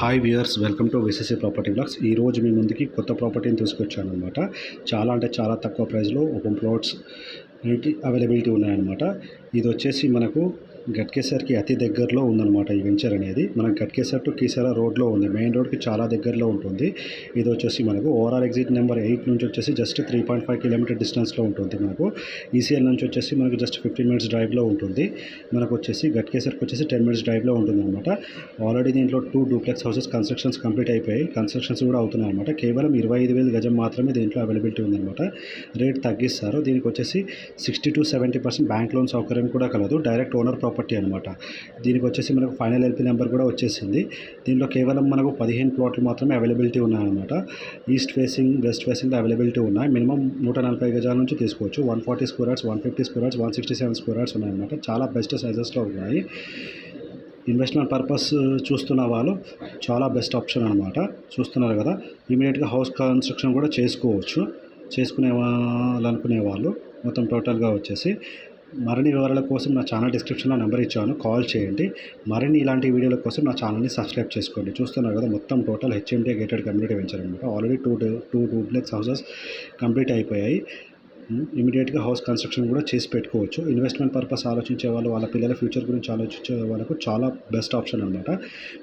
Hi viewers, welcome to VCC property blogs. ఈరోజు మీ ముందుకి కొత్త ప్రాపర్టీని తీసుకొచ్చాను అనమాట. చాలా అంటే చాలా తక్కువ ప్రైస్లో ఓపెన్ ప్లాట్స్ అవైలబిలిటీ ఉన్నాయన్నమాట. ఇది వచ్చేసి మనకు గట్కేసర్కి అతి దగ్గరలో ఉందన్నమాట. ఈ వెంచర్ అనేది మనకు గట్కేసర్ టు కీసర రోడ్లో ఉంది. మెయిన్ రోడ్కి చాలా దగ్గరలో ఉంటుంది. ఇది వచ్చేసి మనకు ఓవరాల్ ఎగ్జిట్ నెంబర్ 8 నుంచి వచ్చేసి జస్ట్ 3.5 కిలోమీటర్ డిస్టెన్స్లో ఉంటుంది. మనకు ఈసీఎల్ నుంచి వచ్చేసి మనకు జస్ట్ 15 మినిట్స్ డ్రైవ్లో ఉంటుంది. మనకు వచ్చేసి గట్కేసర్కి వచ్చేసి 10 మినిట్స్ డ్రైవ్లో ఉంటుంది అనమాట. ఆల్రెడీ దీంట్లో 2 డూప్లెక్స్ హౌసెస్ కన్స్ట్రక్షన్స్ కంప్లీట్ అయిపోయాయి. కన్స్ట్రక్షన్స్ కూడా అవుతున్నాయి అనమాట. కేవలం 25,000 గజం మాత్రమే దీంట్లో అవైలబిలిటీ ఉందన్నమాట. రేట్ తగ్గిస్తారు. దీనికి వచ్చేసి 60 to 70% బ్యాంక్ లోన్ సౌకర్యం కూడా కలదు. డైరెక్ట్ ఓనర్ ప్రాపర్టీ అనమాట. దీనికి వచ్చేసి మనకు ఫైనల్ ఎల్పీ నెంబర్ కూడా వచ్చేసింది. దీంట్లో కేవలం మనకు 15 ప్లాట్లు మాత్రమే అవైలబిలిటీ ఉన్నాయన్నమాట. ఈస్ట్ ఫేసింగ్, వెస్ట్ ఫేసింగ్లో అవైలబిలిటీ ఉన్నాయి. మినిమం 140 గజాల నుంచి తీసుకోవచ్చు. 140 square yards, 150 square yards, 167 square yards ఉన్నాయన్నమాట. చాలా బెస్ట్ సైజెస్లో ఉన్నాయి. ఇన్వెస్ట్మెంట్ పర్పస్ చూస్తున్న వాళ్ళు చాలా బెస్ట్ ఆప్షన్ అనమాట. చూస్తున్నారు కదా, ఇమీడియట్గా హౌస్ కన్స్ట్రక్షన్ కూడా చేసుకోవచ్చు. చేసుకునే వాళ్ళనుకునే వాళ్ళు మొత్తం టోటల్గా వచ్చేసి మరిన్ని వివరాల కోసం నా ఛానల్ డిస్క్రిప్షన్లో నెంబర్ ఇచ్చాను, కాల్ చేయండి. మరిన్ని ఇలాంటి వీడియోల కోసం నా ఛానల్ని సబ్స్క్రైబ్ చేసుకోండి. చూస్తున్నారు కదా, మొత్తం total HMDA gated community venture అనమాట. Already two duplex houses complete అయిపోయాయి. ఇమీడియట్గా హౌస్ కన్స్ట్రక్షన్ కూడా చేసి పెట్టుకోవచ్చు. ఇన్వెస్ట్మెంట్ పర్పస్ ఆలోచించే వాళ్ళు, వాళ్ళ పిల్లల ఫ్యూచర్ గురించి ఆలోచించే వాళ్ళకు చాలా బెస్ట్ ఆప్షన్ అనమాట.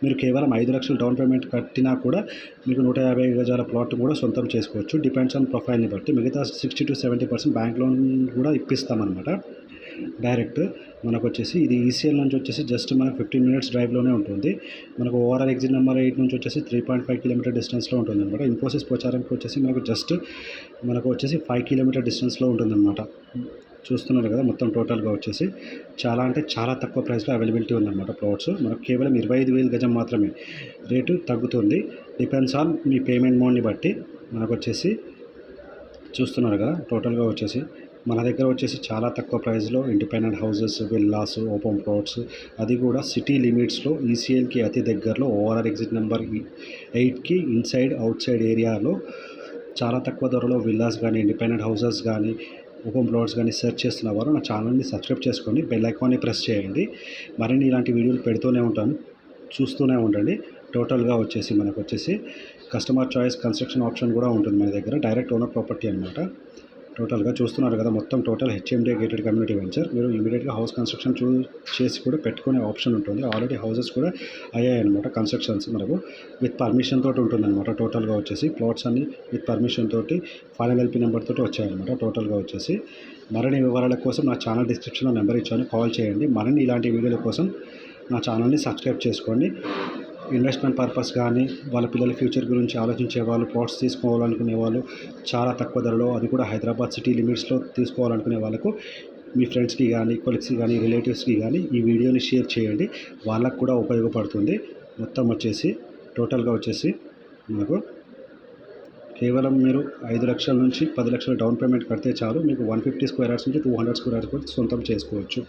మీరు కేవలం 5 లక్షలు డౌన్ పేమెంట్ కట్టినా కూడా మీకు 150 గజాల ప్లాట్ కూడా సొంతం చేసుకోవచ్చు. డిపెండ్స్ ఆన్ ప్రొఫైల్ని బట్టి. మిగతా 60 to 70% బ్యాంక్ లోన్ కూడా ఇప్పిస్తామన్నమాట. డైరెక్ట్ మనకు వచ్చేసి ఇది ఈసీఎల్ నుంచి వచ్చేసి జస్ట్ మనకు 15 మినిట్స్ డ్రైవ్లోనే ఉంటుంది. మనకు ఓవరాల్ ఎగ్జిట్ నెంబర్ 8 నుంచి వచ్చేసి 3.5 కిలోమీటర్ డిస్టెన్స్లో ఉంటుంది అనమాట. ఇన్ఫోసిస్ ప్రచారంకి వచ్చేసి మనకు వచ్చేసి 5 కిలోమీటర్ డిస్టెన్స్లో ఉంటుందన్నమాట. చూస్తున్నారు కదా, మొత్తం టోటల్గా వచ్చేసి చాలా అంటే చాలా తక్కువ ప్రైస్లో అవైలబిలిటీ ఉందన్నమాట. ప్లాట్స్ మనకు కేవలం 25,000 గజం మాత్రమే. రేటు తగ్గుతుంది. డిపెండ్స్ ఆన్ మీ పేమెంట్ మోడ్ని బట్టి. మనకు వచ్చేసి చూస్తున్నారు కదా, టోటల్గా వచ్చేసి మన దగ్గర వచ్చేసి చాలా తక్కువ ప్రైస్లో independent houses, villas, open plots, అది కూడా సిటీ లిమిట్స్లో ఈసీఎల్కి అతి దగ్గరలో ఓవరాల్ ఎగ్జిట్ నెంబర్ 8కి ఇన్సైడ్ అవుట్ సైడ్ ఏరియాలో చాలా తక్కువ ధరలో విల్లాస్ కానీ, ఇండిపెండెంట్ హౌసెస్ కానీ, ఓపెన్ ప్లాట్స్ కానీ సెర్చ్ చేస్తున్న వారు నా ఛానల్ని సబ్స్క్రైబ్ చేసుకొని బెల్ ఐకాన్ని ప్రెస్ చేయండి. మరిన్ని ఇలాంటి వీడియోలు పెడుతూనే ఉంటాను, చూస్తూనే ఉండండి. టోటల్గా వచ్చేసి మనకు వచ్చేసి కస్టమర్ చాయిస్ కన్స్ట్రక్షన్ ఆప్షన్ కూడా ఉంటుంది మన దగ్గర. డైరెక్ట్ ఓనర్ ప్రాపర్టీ అనమాట. టోటల్గా చూస్తున్నారు కదా, మొత్తం total HMDA gated community venture. మీరు ఇమీడియట్గా హౌస్ కన్స్ట్రక్షన్ చేసి కూడా పెట్టుకునే ఆప్షన్ ఉంటుంది. ఆల్రెడీ హౌసెస్ కూడా అయ్యాయి అనమాట. కన్స్ట్రక్షన్స్ మనకు విత్ పర్మిషన్ తోటి ఉంటుందన్నమాట. టోటల్గా వచ్చేసి ప్లాట్స్ అన్ని విత్ పర్మిషన్ తోటి ఫైనల్ ఎల్పీ నెంబర్ తోటి వచ్చాయన్నమాట. టోటల్గా వచ్చేసి మరిన్ని వివరాల కోసం నా ఛానల్ డిస్క్రిప్షన్లో నెంబర్ ఇచ్చాను, కాల్ చేయండి. మరిన్ని ఇలాంటి వీడియోల కోసం నా ఛానల్ని సబ్స్క్రైబ్ చేసుకోండి. ఇన్వెస్ట్మెంట్ పర్పస్ కానీ, వాళ్ళ పిల్లల ఫ్యూచర్ గురించి ఆలోచించే వాళ్ళు, ప్లాట్స్ తీసుకోవాలనుకునే వాళ్ళు, చాలా తక్కువ ధరలో, అది కూడా హైదరాబాద్ సిటీ లిమిట్స్లో తీసుకోవాలనుకునే వాళ్ళకు మీ ఫ్రెండ్స్కి కానీ, కొలీగ్స్కి కానీ, రిలేటివ్స్కి కానీ ఈ వీడియోని షేర్ చేయండి. వాళ్ళకు కూడా ఉపయోగపడుతుంది. మొత్తం వచ్చేసి టోటల్గా వచ్చేసి మనకు కేవలం మీరు 5 లక్షల నుంచి 10 లక్షల డౌన్ పేమెంట్ కడితే చాలు. మీకు 150 స్క్వేర్ యార్డ్స్ నుంచి 200 స్క్వేర్ యార్డ్స్ కూడా సొంతం చేసుకోవచ్చు.